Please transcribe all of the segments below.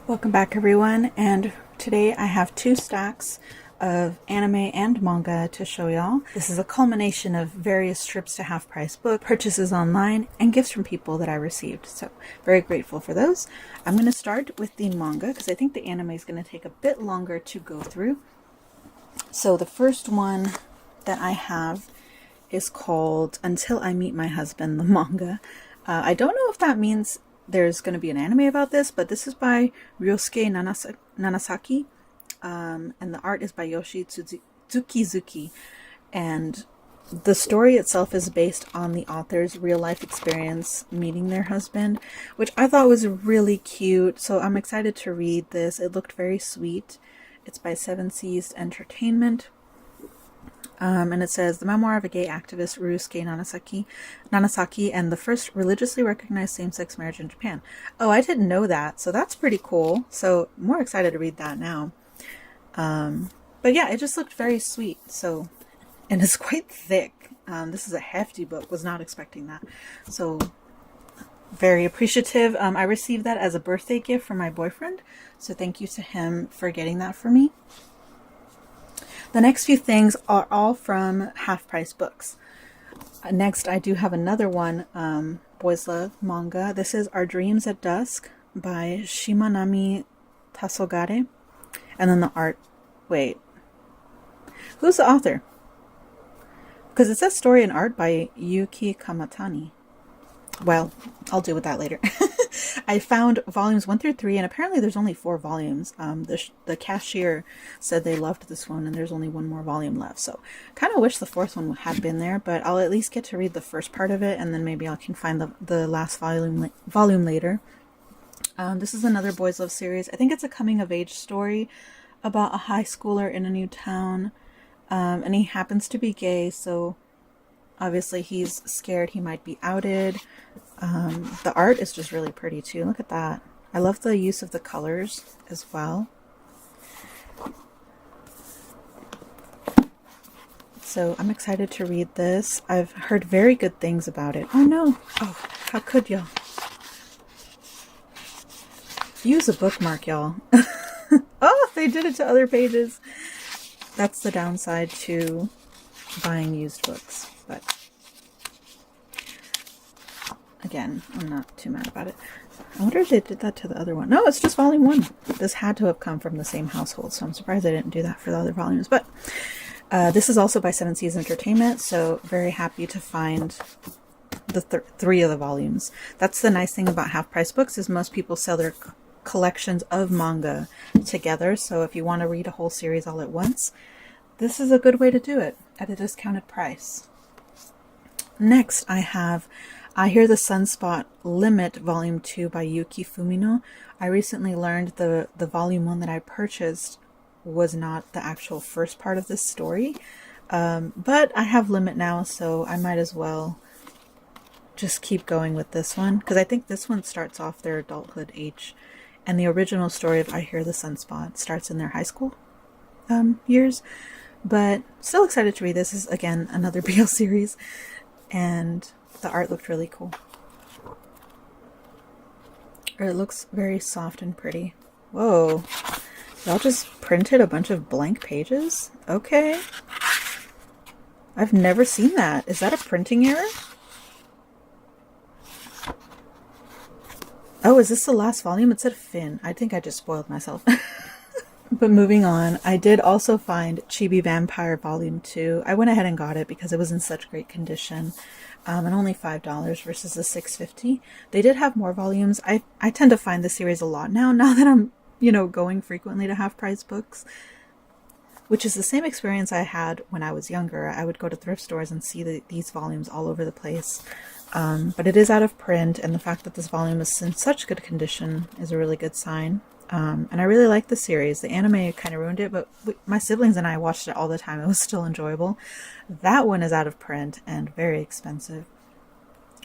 Welcome back everyone, and today I have two stacks of anime and manga to show y'all. This is a culmination of various trips to half price book, purchases online, and gifts from people that I received, so very grateful for those. I'm going to start with the manga because I think the anime is going to take a bit longer to go through. So the first one that I have is called Until I Meet My Husband, the manga. I don't know if that means there's going to be an anime about this, but this is by Ryosuke Nanasaki, and the art is by Yoshi Tsukizuki. And the story itself is based on the author's real-life experience meeting their husband, which I thought was really cute, so I'm excited to read this. It looked very sweet. It's by Seven Seas Entertainment. And it says, the memoir of a gay activist, Ryusuke Nanasaki, and the first religiously recognized same-sex marriage in Japan. Oh, I didn't know that, so that's pretty cool. So, more excited to read that now. But yeah, it just looked very sweet. So, and it's quite thick. This is a hefty book. Was not expecting that. So, very appreciative. I received that as a birthday gift from my boyfriend. So, thank you to him for getting that for me. The next few things are all from Half Price Books. Next, I do have another one, Boys Love manga. This is Our Dreams at Dusk by Shimanami Tasogare. And then the art... Wait. Who's the author? Because it says story and art by Yuki Kamatani. Well, I'll deal with that later. I found volumes 1 through 3, and apparently there's only 4 volumes. The cashier said they loved this one, and there's only 1 more volume left. So, kind of wish the 4th one had been there, but I'll at least get to read the first part of it, and then maybe I can find the last volume later. This is another Boys Love series. I think it's a coming-of-age story about a high schooler in a new town, and he happens to be gay, so obviously he's scared he might be outed. The art is just really pretty too. Look at that. I love the use of the colors as well. So I'm excited to read this. I've heard very good things about it. Oh no. Oh, how could y'all? Use a bookmark, y'all. Oh, they did it to other pages. That's the downside to buying used books, but again, I'm not too mad about it. I wonder if they did that to the other one. No, it's just volume 1. This had to have come from the same household, so I'm surprised they didn't do that for the other volumes. But this is also by Seven Seas Entertainment, so very happy to find the 3 of the volumes. That's the nice thing about Half Price Books, is most people sell their collections of manga together, so if you want to read a whole series all at once, this is a good way to do it at a discounted price. Next, I have I Hear the Sunspot Limit Volume 2 by Yuki Fumino. I recently learned the Volume 1 that I purchased was not the actual first part of this story. But I have Limit now, so I might as well just keep going with this one. Because I think this one starts off their adulthood age. And the original story of I Hear the Sunspot starts in their high school years. But still excited to read this. This is, again, another BL series. And the art looked really cool. Or it looks very soft and pretty. Whoa. Y'all just printed a bunch of blank pages? Okay. I've never seen that. Is that a printing error? Oh, is this the last volume? It said Finn. I think I just spoiled myself. But moving on, I did also find Chibi Vampire Volume 2. I went ahead and got it because it was in such great condition. And only $5 versus the $6.50. They did have more volumes. I tend to find the series a lot now that I'm, going frequently to Half Price Books. Which is the same experience I had when I was younger. I would go to thrift stores and see these volumes all over the place. But it is out of print, and the fact that this volume is in such good condition is a really good sign. And I really like the series. The anime kind of ruined it, but my siblings and I watched it all the time. It was still enjoyable. That one is out of print and very expensive,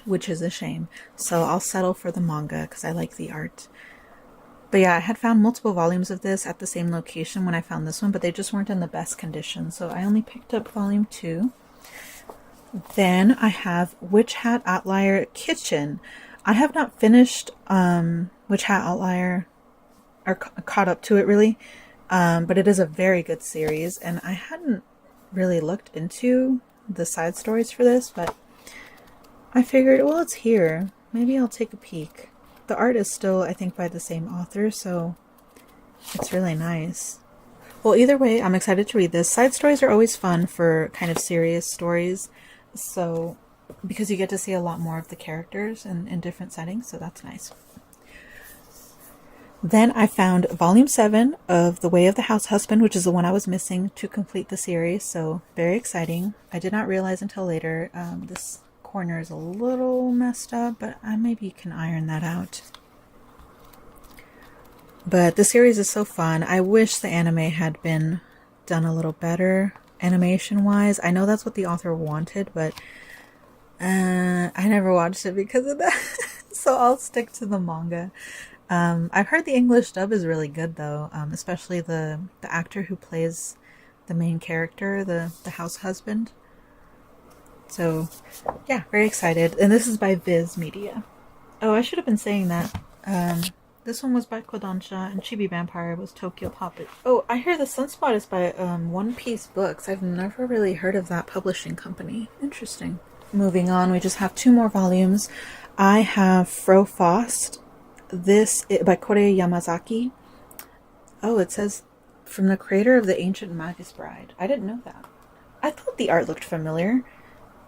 which is a shame. So I'll settle for the manga because I like the art. But yeah, I had found multiple volumes of this at the same location when I found this one, but they just weren't in the best condition. So I only picked up volume 2. Then I have Witch Hat Outlier Kitchen. I have not finished Witch Hat Outlier or caught up to it really. But it is a very good series, and I hadn't really looked into the side stories for this, but I figured, well, it's here. Maybe I'll take a peek. The art is still, I think, by the same author, so it's really nice. Well, either way, I'm excited to read this. Side stories are always fun for kind of serious stories, so because you get to see a lot more of the characters in different settings, so that's nice. Then I found volume 7 of The Way of the House Husband, which is the one I was missing to complete the series, so very exciting. I did not realize until later this corner is a little messed up, but I maybe can iron that out. But the series is so fun. I wish the anime had been done a little better animation-wise. I know that's what the author wanted, but I never watched it because of that. So I'll stick to the manga. I've heard the English dub is really good though, especially the actor who plays the main character, the house husband. So yeah, very excited. And this is by Viz Media. Oh, I should have been saying that. This one was by Kodansha, and Chibi Vampire was Tokyo Pop. Oh, I hear the Sunspot is by One Piece Books. I've never really heard of that publishing company. Interesting. Moving on, we just have 2 more volumes. I have Frost. This by Kore Yamazaki. Oh, it says from the creator of The Ancient Magus Bride. I didn't know that. I thought the art looked familiar,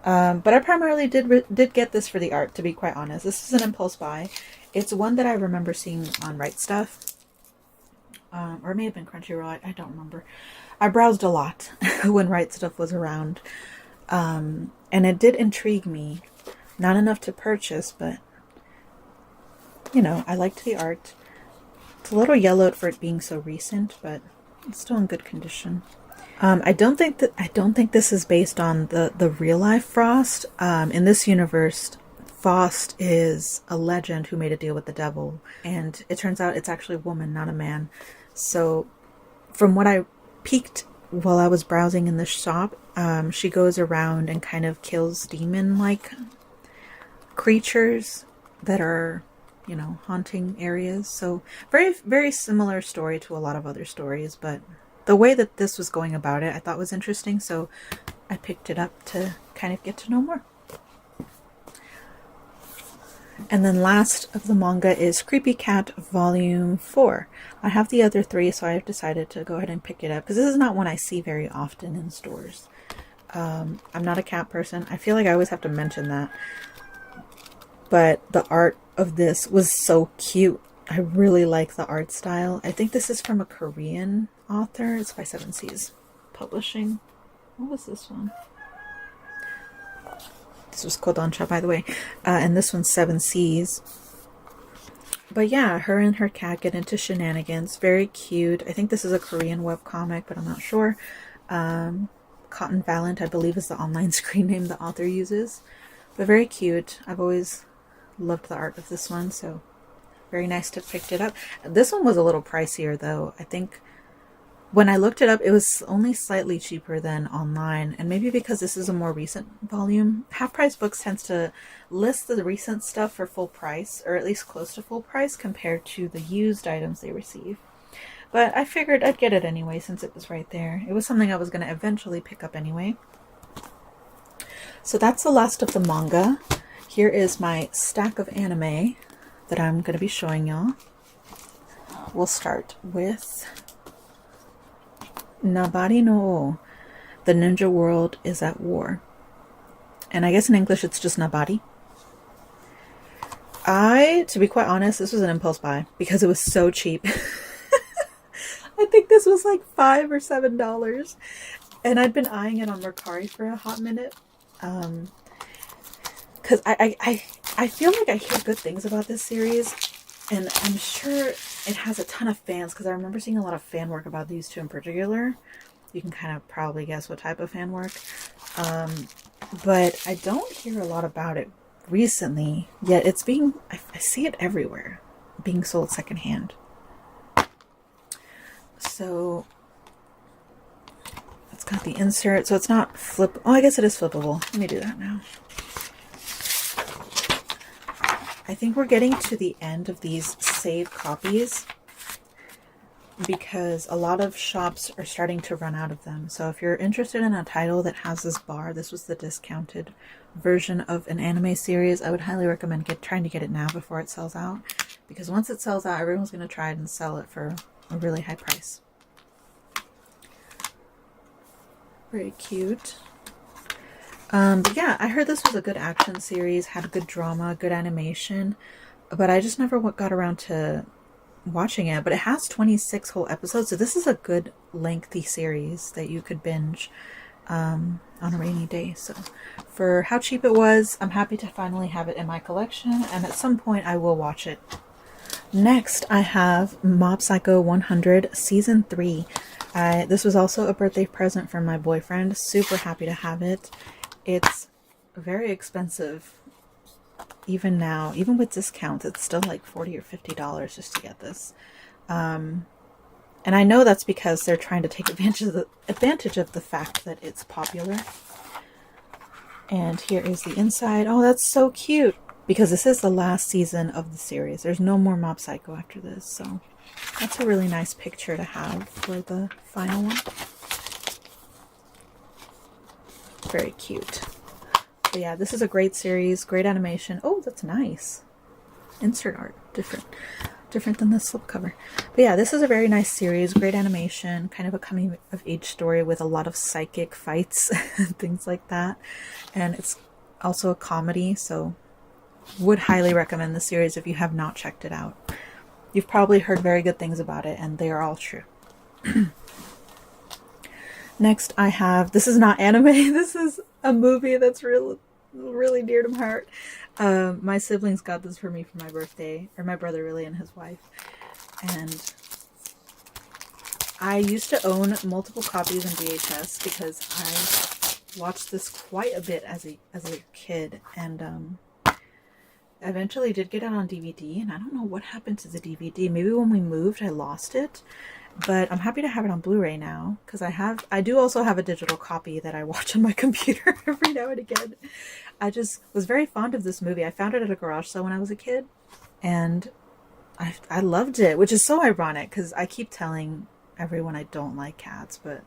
but I primarily did get this for the art, to be quite honest. This is an impulse buy. It's one that I remember seeing on Right Stuff, or it may have been Crunchyroll. I don't remember. I browsed a lot when Right Stuff was around, and it did intrigue me. Not enough to purchase, but you know, I liked the art. It's a little yellowed for it being so recent, but it's still in good condition. I don't think this is based on the real life Frost. In this universe, Frost is a legend who made a deal with the devil, and it turns out it's actually a woman, not a man. So, from what I peeked while I was browsing in the shop, she goes around and kind of kills demon-like creatures that are, you know, haunting areas. So very, very similar story to a lot of other stories, but the way that this was going about it I thought was interesting, so I picked it up to kind of get to know more. And then last of the manga is Creepy Cat Volume 4. I have the other 3, so I've decided to go ahead and pick it up because this is not one I see very often in stores. I'm not a cat person. I feel like I always have to mention that. But the art of this was so cute. I really like the art style. I think this is from a Korean author. It's by 7 Seas Publishing. What was this one? This was Kodansha, by the way. And this one's 7 Seas. But yeah, her and her cat get into shenanigans. Very cute. I think this is a Korean webcomic, but I'm not sure. Cotton Valent, I believe, is the online screen name the author uses. But very cute. I've always loved the art of this one, so very nice to have picked it up. This one was a little pricier though. I think when I looked it up, it was only slightly cheaper than online, and maybe because this is a more recent volume. Half Price Books tends to list the recent stuff for full price, or at least close to full price, compared to the used items they receive. But I figured I'd get it anyway since it was right there. It was something I was going to eventually pick up anyway. So that's the last of the manga. Here is my stack of anime that I'm going to be showing y'all. We'll start with Nabari no O. The Ninja World is at War. And I guess in English it's just Nabari. To be quite honest, this was an impulse buy because it was so cheap. I think this was like $5 or $7. And I'd been eyeing it on Mercari for a hot minute. Because I feel like I hear good things about this series, and I'm sure it has a ton of fans, because I remember seeing a lot of fan work about these 2 in particular. You can kind of probably guess what type of fan work. But I don't hear a lot about it recently, yet it's being, I see it everywhere, being sold secondhand. So it's got the insert, so it's not flip. Oh, I guess it is flippable. Let me do that now. I think we're getting to the end of these save copies. because a lot of shops are starting to run out of them. So if you're interested in a title that has this bar, this was the discounted version of an anime series, I would highly recommend trying to get it now before it sells out, because once it sells out, everyone's going to try it and sell it for a really high price. Very cute. But yeah, I heard this was a good action series, had good drama, good animation, but I just never got around to watching it. But it has 26 whole episodes, so this is a good lengthy series that you could binge on a rainy day. So for how cheap it was, I'm happy to finally have it in my collection, and at some point I will watch it. Next, I have Mob Psycho 100 Season 3. This was also a birthday present from my boyfriend. Super happy to have it. It's very expensive. Even now, even with discounts, it's still like $40 or $50 just to get this. And I know that's because they're trying to take advantage of the fact that it's popular. And here is the inside. Oh, that's so cute! Because this is the last season of the series. There's no more Mob Psycho after this, so that's a really nice picture to have for the final one. Very cute. But yeah, this is a great series, great animation. Oh, that's nice. Insert art, different than the slipcover. But yeah, this is a very nice series, great animation, kind of a coming of age story with a lot of psychic fights and things like that. And it's also a comedy, so would highly recommend the series if you have not checked it out. You've probably heard very good things about it, and they are all true. Next, I have, this is not anime, this is a movie that's really dear to my heart. My siblings got this for me for my birthday, or my brother really and his wife. And I used to own multiple copies in VHS because I watched this quite a bit as a kid, and eventually did get it on DVD, and I don't know what happened to the DVD. Maybe when we moved, I lost it. But I'm happy to have it on Blu-ray now, because I do also have a digital copy that I watch on my computer every now and again. I just was very fond of this movie. I found it at a garage sale when I was a kid, and I loved it, which is so ironic, because I keep telling everyone I don't like cats, but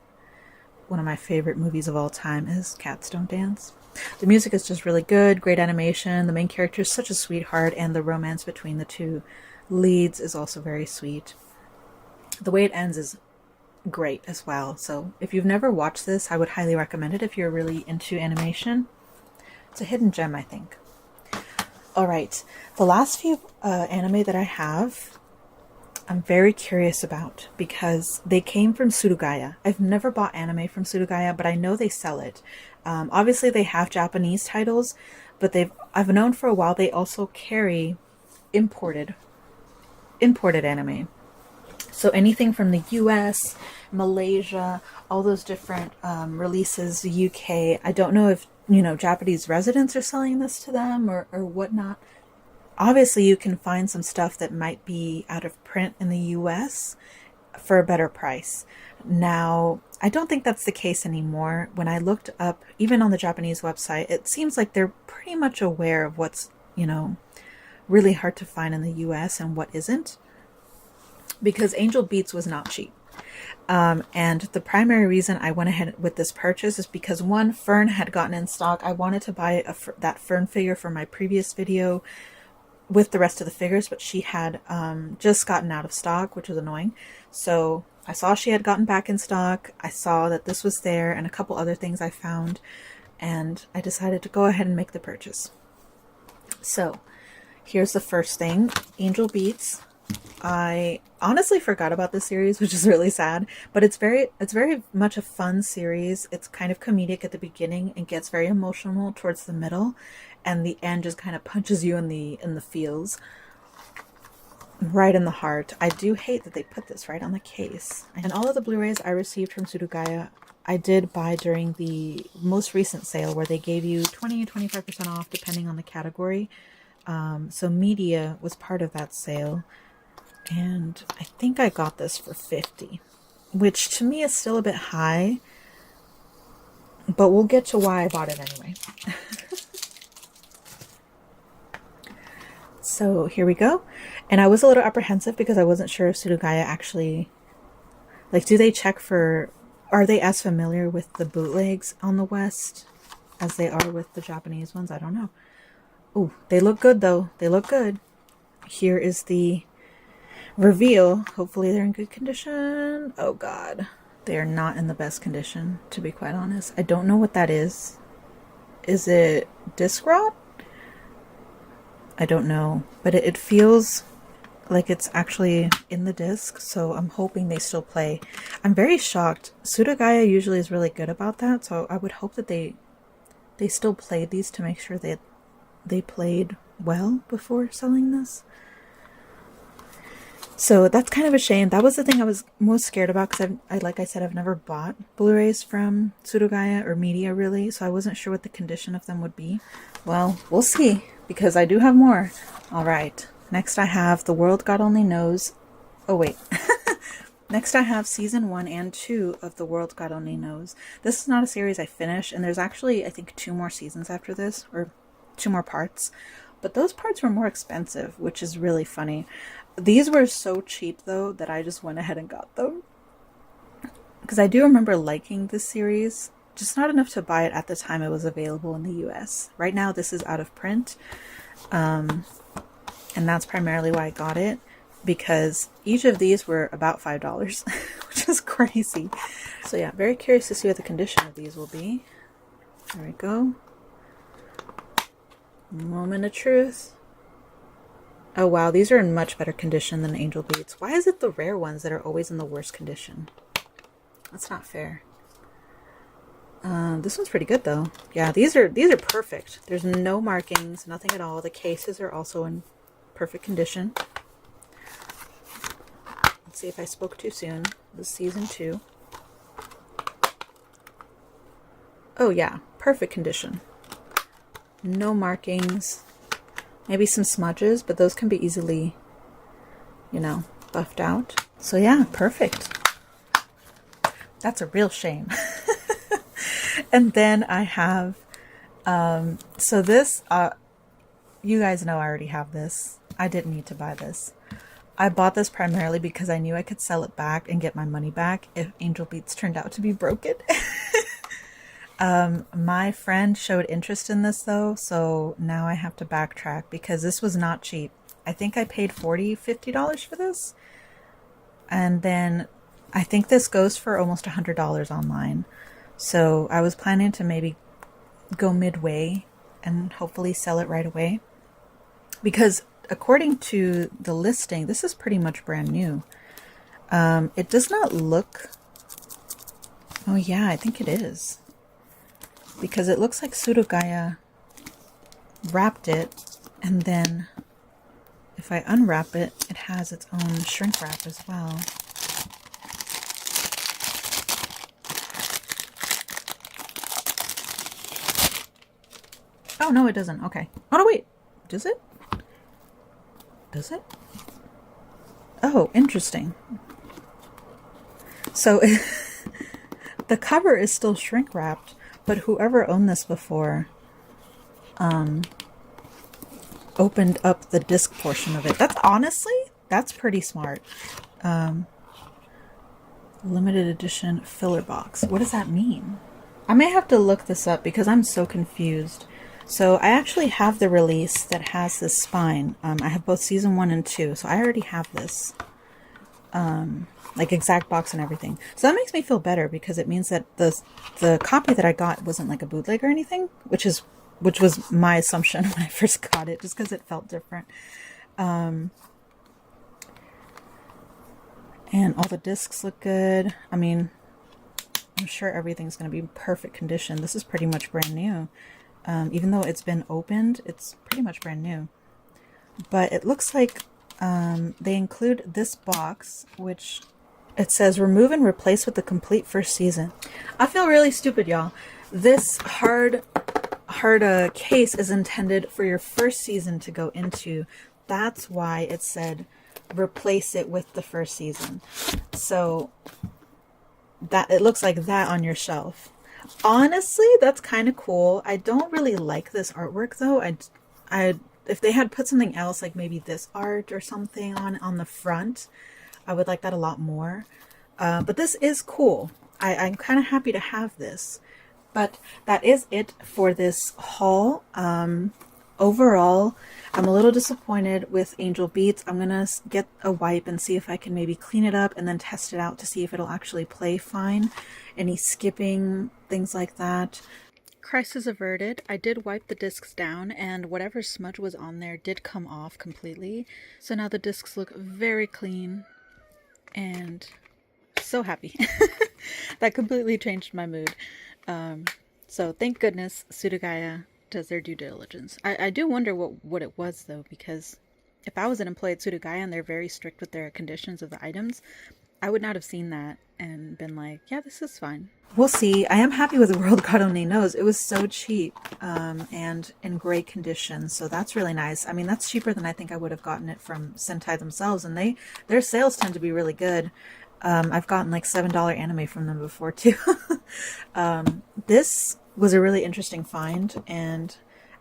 one of my favorite movies of all time is Cats Don't Dance. The music is just really good, great animation, the main character is such a sweetheart, and the romance between the two leads is also very sweet. The way it ends is great as well. So if you've never watched this, I would highly recommend it if you're really into animation. It's a hidden gem, I think. Alright, the last few anime that I have, I'm very curious about because they came from Suruga-Ya. I've never bought anime from Suruga-Ya, but I know they sell it. Obviously they have Japanese titles, but I've known for a while they also carry imported anime. So anything from the US, Malaysia, all those different releases, the UK. I don't know if, Japanese residents are selling this to them or whatnot. Obviously, you can find some stuff that might be out of print in the US for a better price. Now, I don't think that's the case anymore. When I looked up, even on the Japanese website, it seems like they're pretty much aware of what's, really hard to find in the US and what isn't. Because Angel Beats was not cheap. And the primary reason I went ahead with this purchase is because one, Fern had gotten in stock. I wanted to buy that Fern figure for my previous video with the rest of the figures, but she had just gotten out of stock, which was annoying. So I saw she had gotten back in stock. I saw that this was there and a couple other things I found, and I decided to go ahead and make the purchase. So here's the first thing, Angel Beats. I honestly forgot about this series, which is really sad, but it's very much a fun series. It's kind of comedic at the beginning and gets very emotional towards the middle, and the end just kind of punches you in the feels, right in the heart. I do hate that they put this right on the case. And all of the Blu-rays I received from Suruga-Ya, I did buy during the most recent sale where they gave you 20-25% off depending on the category. So media was part of that sale. And I think I got this for $50, which to me is still a bit high, but we'll get to why I bought it anyway. So here we go. And I was a little apprehensive because I wasn't sure if Suruga-Ya actually Like, do they check for, are they as familiar with the bootlegs on the West as they are with the Japanese ones? I don't know. Oh, they look good though. They look good. Here is the reveal. Hopefully they're in good condition. Oh God, they are not in the best condition, to be quite honest. I don't know what that is. Is it disc rot? I don't know, but it feels like it's actually in the disc, so I'm hoping they still play. I'm very shocked. Suruga-Ya usually is really good about that, so I would hope that they still played these to make sure that they played well before selling this. So that's kind of a shame. That was the thing I was most scared about, because like I said, I've never bought Blu-rays from Suruga-Ya or media really, so I wasn't sure what the condition of them would be. Well, we'll see, because I do have more. All right. Next I have The World God Only Knows. Oh wait. Next I have season 1 and 2 of The World God Only Knows. This is not a series I finished, and there's actually, I think, 2 more seasons after this, or 2 more parts. But those parts were more expensive, which is really funny. These were so cheap, though, that I just went ahead and got them. Because I do remember liking this series, just not enough to buy it at the time it was available in the US. Right now, this is out of print. And that's primarily why I got it, because each of these were about $5, which is crazy. So yeah, very curious to see what the condition of these will be. There we go. Moment of truth. Oh wow, these are in much better condition than Angel Beats. Why is it the rare ones that are always in the worst condition? That's not fair. This one's pretty good though. Yeah, these are perfect. There's no markings, nothing at all. The cases are also in perfect condition. Let's see if I spoke too soon. This is season 2. Oh yeah, perfect condition. No markings. Maybe some smudges, but those can be easily, you know, buffed out. So yeah, perfect. That's a real shame. And then I have, so this, you guys know I already have this. I didn't need to buy this. I bought this primarily because I knew I could sell it back and get my money back if Angel Beats turned out to be broken. My friend showed interest in this though, so now I have to backtrack because this was not cheap. I think I paid $40, $50 for this. And then I think this goes for almost $100 online. So I was planning to maybe go midway and hopefully sell it right away. Because according to the listing, this is pretty much brand new. It does not look... Oh yeah, I think it is. Because it looks like Suruga-Ya wrapped it, and then if I unwrap it, it has its own shrink wrap as well. Oh, no, it doesn't. Okay. Oh, no, wait. Does it? Does it? Oh, interesting. So the cover is still shrink wrapped, but whoever owned this before opened up the disc portion of it. That's honestly, that's pretty smart. Limited edition filler box. What does that mean? I may have to look this up because I'm so confused. So I actually have the release that has this spine. I have both season 1 and 2, so I already have this. Like exact box and everything. So that makes me feel better because it means that the copy that I got wasn't like a bootleg or anything, which was my assumption when I first got it, just because it felt different. And all the discs look good. I mean, I'm sure everything's going to be in perfect condition. This is pretty much brand new. Even though it's been opened, it's pretty much brand new. But it looks like they include this box, which it says remove and replace with the complete first season. I feel really stupid, y'all. This hard case is intended for your first season to go into. That's why it said replace it with the first season. So that it looks like that on your shelf. Honestly, that's kind of cool. I don't really like this artwork though. I if they had put something else, like maybe this art or something on the front, I would like that a lot more. But this is cool. I'm kind of happy to have this. But that is it for this haul. Overall, I'm a little disappointed with Angel Beats. I'm gonna get a wipe and see if I can maybe clean it up and then test it out to see if it'll actually play fine. Any skipping, things like that. Crisis averted. I did wipe the discs down and whatever smudge was on there did come off completely. So now the discs look very clean and so happy. That completely changed my mood. So thank goodness Suruga-Ya does their due diligence. I do wonder what it was though, because if I was an employee at Suruga-Ya and they're very strict with their conditions of the items, I would not have seen that and been like, yeah, this is fine. We'll see. I am happy with the World God Only Knows. It was so cheap and in great condition, so that's really nice. I mean, that's cheaper than I think I would have gotten it from Sentai themselves, and their sales tend to be really good. I've gotten like $7 anime from them before too. This was a really interesting find, and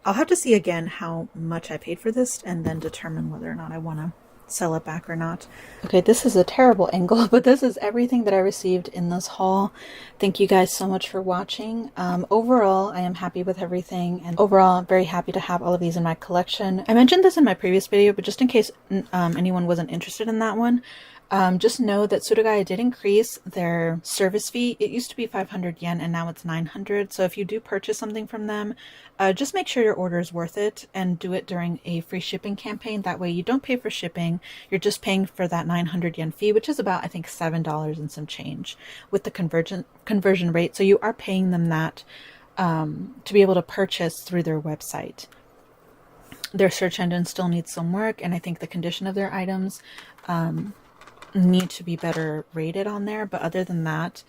I'll have to see again how much I paid for this and then determine whether or not I want to sell it back or not. Okay, this is a terrible angle, but this is everything that I received in this haul. Thank you guys so much for watching. Overall, I am happy with everything, and overall, I'm very happy to have all of these in my collection. I mentioned this in my previous video, but just in case anyone wasn't interested in that one, just know that Suruga-Ya did increase their service fee. It used to be 500 yen and now it's 900. So if you do purchase something from them, just make sure your order is worth it and do it during a free shipping campaign. That way you don't pay for shipping. You're just paying for that 900 yen fee, which is about, I think, $7 and some change with the conversion rate. So you are paying them that to be able to purchase through their website. Their search engine still needs some work, and I think the condition of their items need to be better rated on there, but other than that,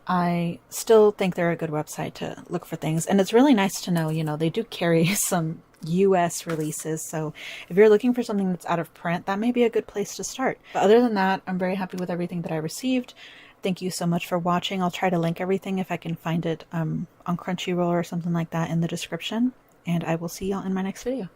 I still think they're a good website to look for things. And it's really nice to know, you know, they do carry some US releases, so if you're looking for something that's out of print, that may be a good place to start. But other than that, I'm very happy with everything that I received. Thank you so much for watching. I'll try to link everything if I can find it on Crunchyroll or something like that in the description, and I will see y'all in my next video.